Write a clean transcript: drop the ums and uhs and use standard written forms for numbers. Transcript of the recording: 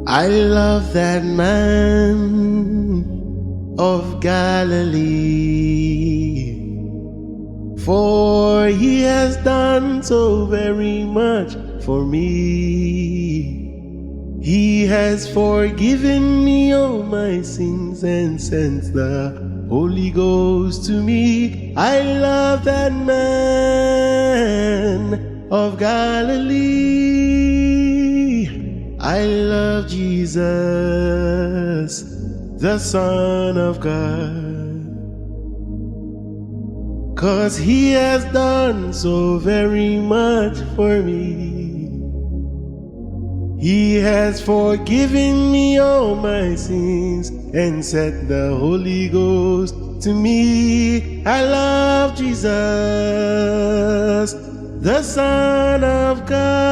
I love that man of Galilee, for he has done so very much for me. He has forgiven me all my sins and sent the Holy Ghost to me. I love that man of Galilee. I love Jesus, the Son of God, 'cause he has done so very much for me. He has forgiven me all my sins and sent the Holy Ghost to me. I love Jesus, the Son of God.